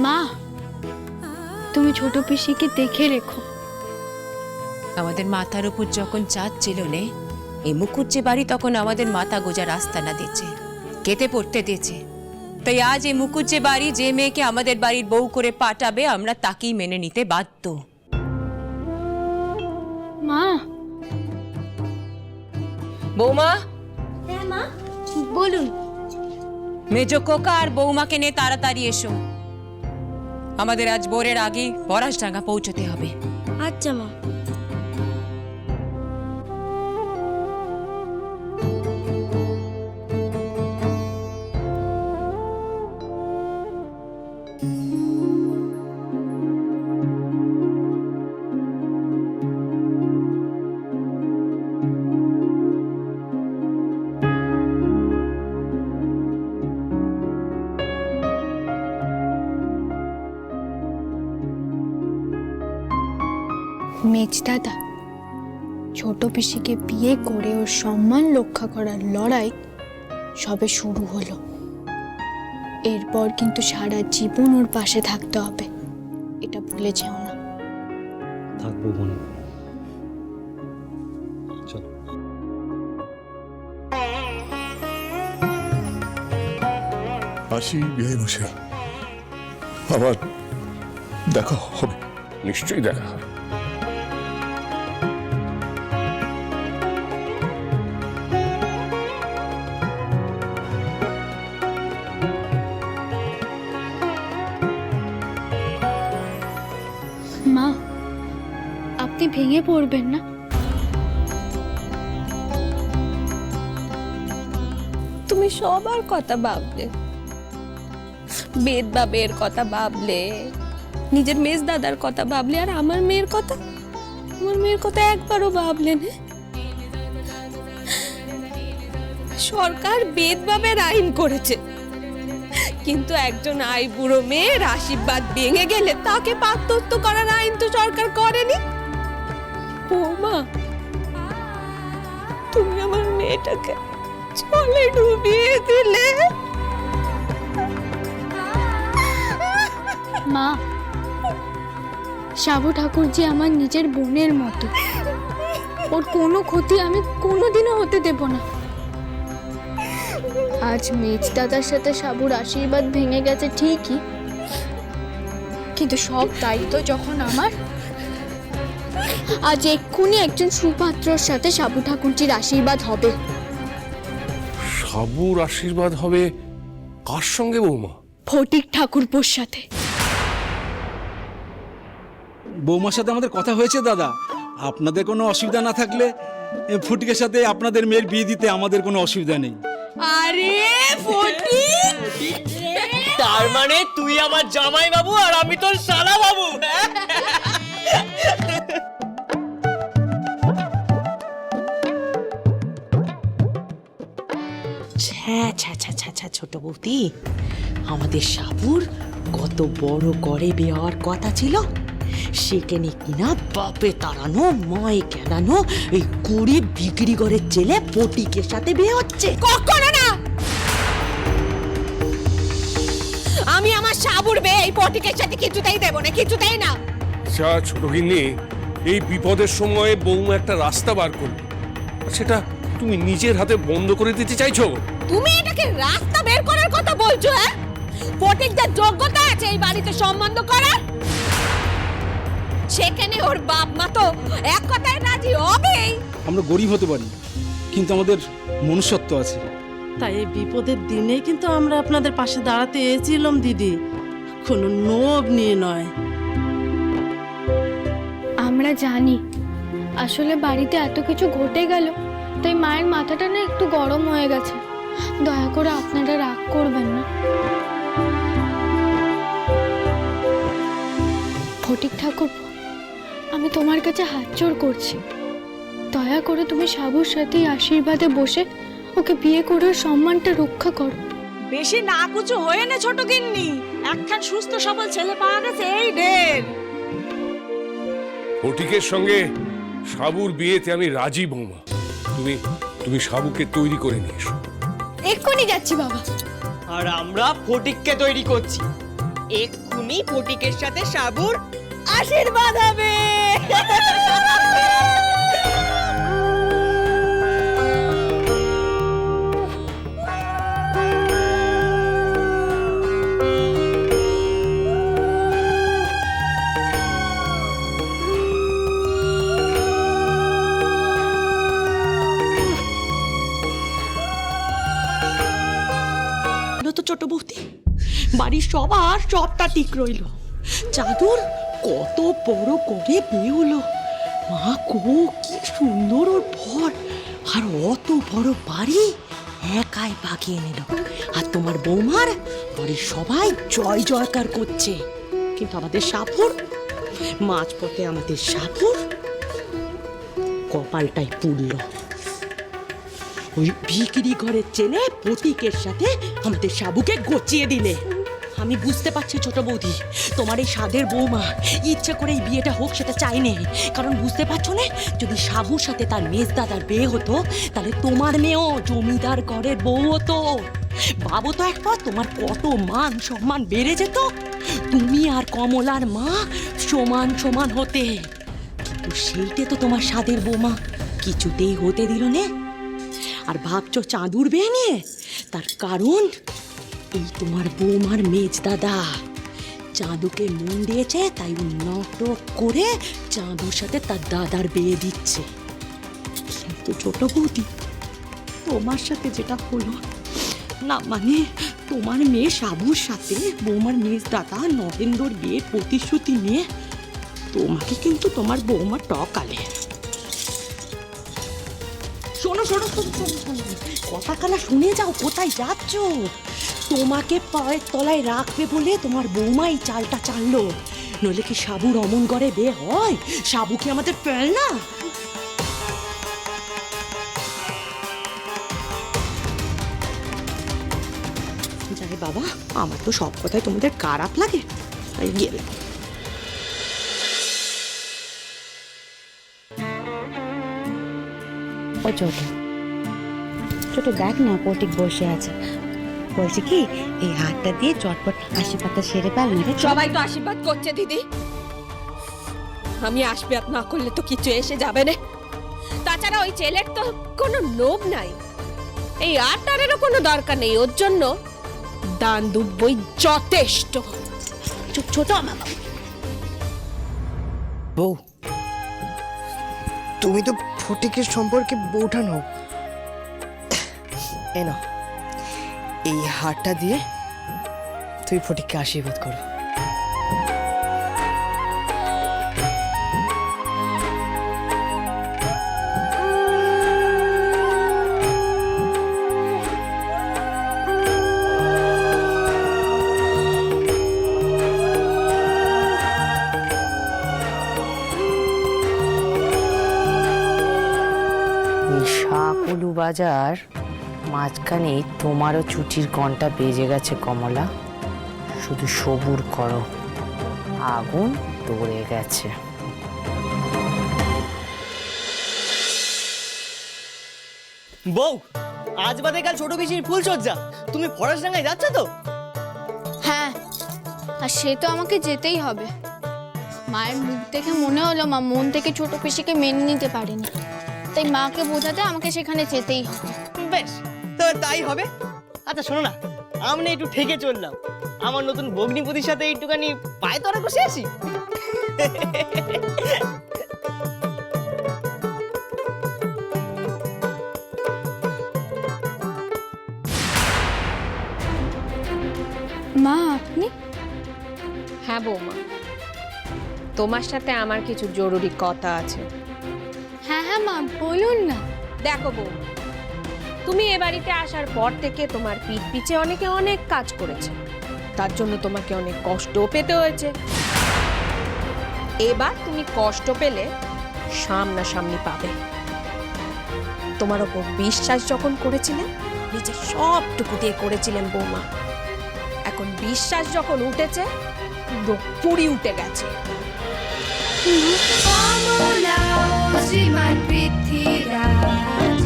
মা, তুমি ছোট পিসিকে দেখে রেখো। আমাদের মাথার উপর যখন চাঁদ ছিল নে, এই মুকুজ্জে বাড়ি তখন আমাদের মাথা গোজা রাস্তা না দিয়েছে, কেটে পড়তে দিয়েছে। তাই আজ এই মুকুজ্জে বাড়ি যে মেয়েকে আমাদের বাড়ির বউ করে পাঠাবে আমরা তাকেই মেনে নিতে বাধ্য। মা। বৌমা। হ্যাঁ মা, বলুন। মেজো কোকা আর বৌমাকে নিয়ে তাড়াতাড়ি এসো, আমাদের আজ ভোরের আগে পরাশডাঙ্গা পৌঁছতে হবে। আচ্ছা মা। মেজদাদা, ছোট পিসিকে বিয়ে করে ওর সম্মান রক্ষা করার লড়াই সবে শুরু হলো। এরপর কিন্তু সারা জীবন ওর পাশে থাকতে হবে, এটা ভুলে যেও না। থাকবো বোন। চলো। আসি বিয়ে মশাই, আবার দেখা হবে। নিশ্চয়ই দেখা হবে। মা, আপনি ভেঙে পড়বেন না। তুমি সবার কথা ভাবলে, বেদ বাবের কথা ভাবলে, নিজের মেজ দাদার কথা ভাবলে, আর আমার মেয়ের কথা একবারও ভাবলে না। সরকার বেদ বাবের আইন করেছে, কিন্তু একজন আইবুড়ো মেয়ের আশীর্বাদ ভেঙে গেলে তাকে পাত্রত্ব করার আইন তো সরকার করেনি। বৌমা, তুমি আমার মেয়েটাকে জলে ডুবিয়ে দিলে। মা, সাবু ঠাকুরজি আমার নিজের বোনের মতো, ওর কোনো ক্ষতি আমি কোনোদিনও হতে দেব না। আজ মেজ দাদার সাথে সাবুর আশীর্বাদ ভেঙে গেছে ঠিকই, কিন্তু সব দায়িত্ব যখন আমার, আজ এক্ষুনি একজন সুপাত্রর সাথে সাবু ঠাকুরজির আশীর্বাদ হবে। সাবুর আশীর্বাদ হবে কার সঙ্গে বৌমা? ফটিক ঠাকুরপোর সাথে। বৌমার সাথে আমাদের কথা হয়েছে দাদা, আপনাদের কোনো অসুবিধা না থাকলে ফটিকের সাথে আপনাদের মেয়ের বিয়ে দিতে আমাদের কোনো অসুবিধা নেই। আরে ফটিক, তার মানে তুই আমার জামাই বাবু আর আমি তোর শালা বাবু। ছোট বৌদি, আমাদের সাবুর কত বড় করে বিয়ে হওয়ার কথা ছিল, সেখানে কিনা বাপে তাড়ানো মায়ে কেনানো এই গরিব বিক্রি ঘরের ছেলে ফটিকের সাথে বিয়ে হচ্ছে। কখনো না। আমি আমার সাবুর বিয়ে এই ফটিকের সাথে কিছুতেই দেব না, কিছুতেই না। আচ্ছা ছোট গিন্নি, এই বিপদের সময় বৌমা একটা রাস্তা বার করবে, সেটা তুমি নিজের হাতে বন্ধ করে দিতে চাইছো? তুমি এটাকে রাস্তা বের করার কথা বলছো? হ্যাঁ, ফটিক যার যোগ্যতা আছে এই বাড়িতে সম্বন্ধ করার, সেখানে ওর বাপ মা তো এক কথায় রাজি হবেই। আমরা গরিব হতে পারি, কিন্তু আমাদের মনুষ্যত্ব আছে। তাই এই বিপদের দিনে কিন্তু আমরা আপনাদের পাশে দাঁড়াতে এসেছিলাম দিদি, কোনো লোভ নিয়ে নয়। আমরা জানি আসলে বাড়িতে এত কিছু ঘটে গেল, তাই মায়ের মাথাটা না একটু গরম হয়ে গেছে। দয়া করে আপনারা রাগ করবেন না। ফটিক ঠাকুর, আমি তোমার কাছে হাত জোড় করছি, দয়া করে তুমি সাবুর সাথে আশীর্বাদে বসে ওকে বিয়ে করে সম্মানটা রক্ষা করো। বেশি না কুচু হয়ে না ছোট গিন্নি, একখান সুস্থ সবল ছেলে পাওয়া গেছে এই ঢের। ফটিকের সঙ্গে সাবুর বিয়েতে আমি রাজি বৌমা। তুমি সাবুকে তৈরি করে নিয়ে এসো। এক্ষুনি যাচ্ছি বাবা। আর আমরা ফটিককে তৈরি করছি। এক্ষুনি ফটিকের সাথে সাবুর আশীর্বাদ হবে। তো ছোট বৌদি, বাড়ির সবার সবটা ঠিক রইল। চাদর কত বড় করে বিয়ে হলো, মা গো কি সুন্দর ওর বর, আর অত বড় বাড়ি একাই বাগিয়ে নিল। আর তোমার বৌমার বাড়ির সবাই জয় জয়কার করছে, কিন্তু আমাদের সাপুর, মাঝপথে আমাদের সাপুর কপালটাই পুড়ল। ওই বিক্রি ঘরের চেনে প্রতীকের সাথে আমাদের সাবুকে গচিয়ে দিলে। আমি বুঝতে পারছি ছোট বৌদি, তোমার এই সাধের বৌমা ইচ্ছে করে এই বিয়েটা হোক সেটা চাইনি, কারণ বুঝতে পারছো না, যদি সাবুর সাথে তার মেজ দাদার বিয়ে হতো তাহলে তোমার মেয়েও জমিদার ঘরের বউ হতো। ভাবো তো একবার, তোমার কত মান সম্মান বেড়ে যেত, তুমি আর কমলার মা সমান সমান হতে। কিন্তু সেইটা তো তোমার সাধের বৌমা কিছুতেই হতে দিল না। আর ভাবছো চাঁদুর বিয়ে নিয়ে, তার কারণ এই তোমার বৌমার মেজ দাদা চাঁদুকে মন দিয়েছে, তাই ও নাটক করে চাঁদুর সাথে তার দাদার বিয়ে দিচ্ছে। কিন্তু ছোট বৌদি, তোমার সাথে যেটা হলো না, মানে তোমার মেয়ে সাবুর সাথে বৌমার মেজ দাদা নরেন্দ্রর বিয়ের প্রতিশ্রুতি নিয়ে তোমাকে কিন্তু তোমার বৌমা টকালে। শোনো শোনো শোনো শোনো শোনো, কথা কানা শুনে যাও, কোথায় যাচ্ছ? তোমাকে পায়ের তলায় রাখবে বলে তোমার বৌমা এই চালটা চাললো, নইলে কি সাবুর অমন করে বিয়ে হয়? সাবু কি আমাদের ফেল না? যাই বাবা, আমার তো সব কথাই তোমাদের খারাপ লাগে, তাই গেলে। ও ছোট ছোট, দেখ না ফটিক বসে আছে, বলছি কি এই হাতটা দিয়ে চটপট আশীর্বাদটা সেরে পারল না? সবাই তো আশীর্বাদ করছে দিদি, আমি আশীর্বাদ না করলে তো কিছু এসে যাবে না। তাছাড়া ওই ছেলের তো কোনো লোভ নাই, এই আটারেরও কোনো দরকার নেই, ওর জন্য দান দুব্বই যথেষ্ট। ছোট আমার বউ, তুমি তো ফটিকের সম্পর্কে বউঠান হও। এই নাও, এই হারটা দিয়ে তুই ফটিককে আশীর্বাদ করো। শাকুলু বাজার মাঝখানে তোমারও চুটির ঘন্টা বেজে গেছে কমলা, শুধু সবুর করো, আগুন ধরে গেছে। বউ, আজ বাদে কাল ছোট পিসির ফুল সজ্জা, তুমি ফরাসডাঙ্গায় যাচ্ছ তো? হ্যাঁ, আর সে তো আমাকে যেতেই হবে। মায়ের মুখ দেখে মনে হলো মা মন থেকে ছোট পিসিকে মেনে নিতে পারেনি, তাই মাকে বোঝাতে আমাকে সেখানে যেতেই হবে। বেশ, তবে তাই হবে। আচ্ছা শোনো না, আমরা একটু ঠেকে চললাম, আমার নতুন ভগ্নিপতির সাথে একটুখানি পায়ে তরা কষে আসি। মা আপনি? হ্যাঁ বৌমা, তোমার সাথে আমার কিছু জরুরি কথা আছে। হ্যাঁ হ্যাঁ মা, বলুন না। দেখো বউ, তুমি এ বাড়িতে আসার পর থেকে তোমার পিঠ পিছে অনেকে অনেক কাজ করেছে, তার জন্য তোমাকে অনেক কষ্টও পেতে হয়েছে। এবার তুমি কষ্ট পেলে সামনাসামনি পাবে। তোমার ওপর বিশ্বাস যখন করেছিলেন, নিজের সবটুকু দিয়ে করেছিলেন বৌমা, এখন বিশ্বাস যখন উঠেছে, পুরো পুরি উঠে গেছে। শ্রীমান পৃথ্বীরাজ